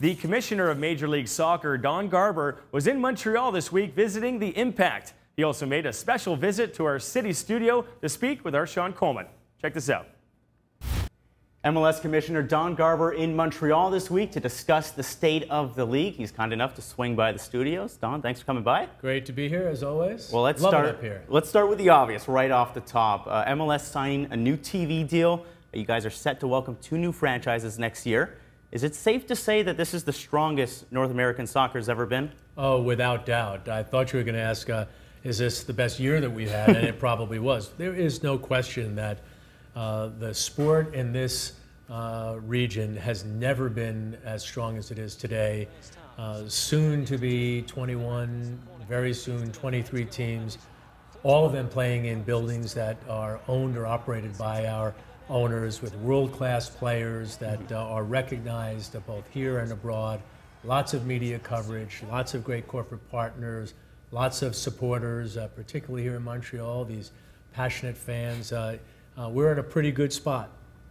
The commissioner of Major League Soccer, Don Garber, was in Montreal this week visiting the Impact. He also made a special visit to our city studio to speak with our Sean Coleman. Check this out. MLS Commissioner Don Garber in Montreal this week to discuss the state of the league. He's kind enough to swing by the studios. Don, thanks for coming by. Great to be here, as always. Well, let's start with the obvious right off the top. MLS signing a new TV deal. You guys are set to welcome 2 new franchises next year. Is it safe to say that this is the strongest North American soccer has ever been? Oh, without doubt. I thought you were going to ask, is this the best year that we've had? And it probably was. There is no question that the sport in this region has never been as strong as it is today. Soon to be 21, very soon 23 teams, all of them playing in buildings that are owned or operated by our owners, with world-class players that are recognized both here and abroad. Lots of media coverage, lots of great corporate partners, lots of supporters, particularly here in Montreal, these passionate fans. We're in a pretty good spot.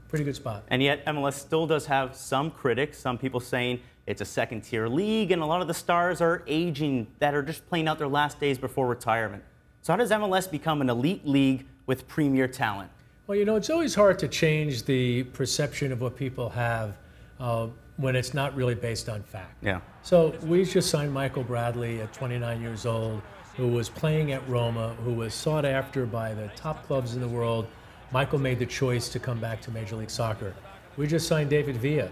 Pretty good spot. And yet MLS still does have some critics, some people saying it's a second-tier league and a lot of the stars are aging, that are just playing out their last days before retirement. So how does MLS become an elite league with premier talent? Well, you know, it's always hard to change the perception of what people have when it's not really based on fact. Yeah. So we just signed Michael Bradley at 29 years old, who was playing at Roma, who was sought after by the top clubs in the world. Michael made the choice to come back to Major League Soccer. We just signed David Villa,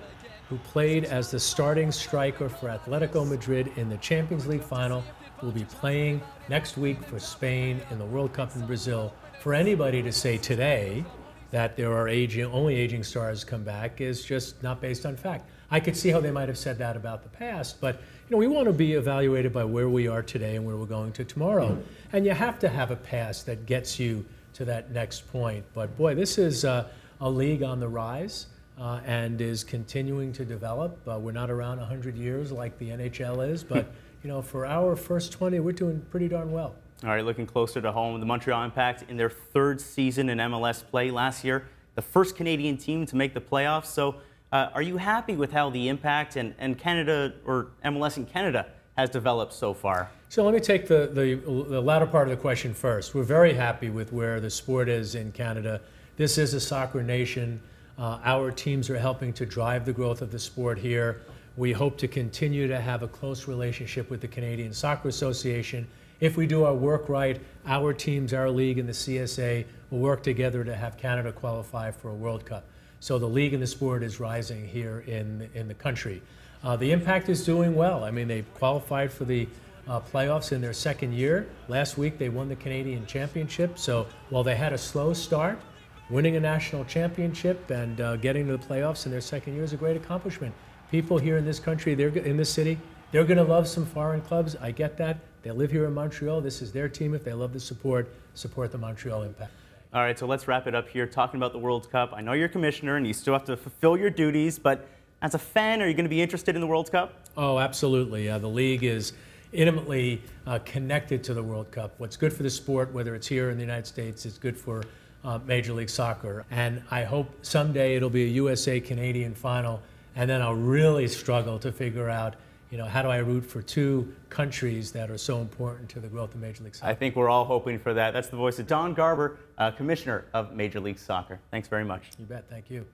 who played as the starting striker for Atletico Madrid in the Champions League final, who will be playing next week for Spain in the World Cup in Brazil. For anybody to say today that there are only aging stars come back is just not based on fact. I could see how they might have said that about the past, but you know, we want to be evaluated by where we are today and where we're going to tomorrow. And you have to have a past that gets you to that next point. But boy, this is a league on the rise and is continuing to develop. We're not around 100 years like the NHL is, but you know, for our first 20, we're doing pretty darn well. All right, looking closer to home, the Montreal Impact in their 3rd season in MLS play last year, the first Canadian team to make the playoffs. So are you happy with how the Impact and Canada, or MLS in Canada, has developed so far? So let me take the latter part of the question first. We're very happy with where the sport is in Canada. This is a soccer nation. Our teams are helping to drive the growth of the sport here. We hope to continue to have a close relationship with the Canadian Soccer Association. If we do our work right, our teams, our league, and the CSA will work together to have Canada qualify for a World Cup. So the league and the sport is rising here in the country. The Impact is doing well. I mean, they qualified for the playoffs in their 2nd year. Last week they won the Canadian Championship. So while they had a slow start, winning a national championship and getting to the playoffs in their 2nd year is a great accomplishment. People here in this country, in this city, they're going to love some foreign clubs. I get that. They live here in Montreal. This is their team. If they love the support the Montreal Impact. All right, so let's wrap it up here talking about the World Cup. I know you're commissioner and you still have to fulfill your duties, but as a fan, are you going to be interested in the World Cup? Oh, absolutely. The league is intimately connected to the World Cup. What's good for the sport, whether it's here in the United States, is good for Major League Soccer. And I hope someday it'll be a USA-Canadian final, and then I'll really struggle to figure out, you know, how do I root for 2 countries that are so important to the growth of Major League Soccer? I think we're all hoping for that. That's the voice of Don Garber, Commissioner of Major League Soccer. Thanks very much. You bet. Thank you.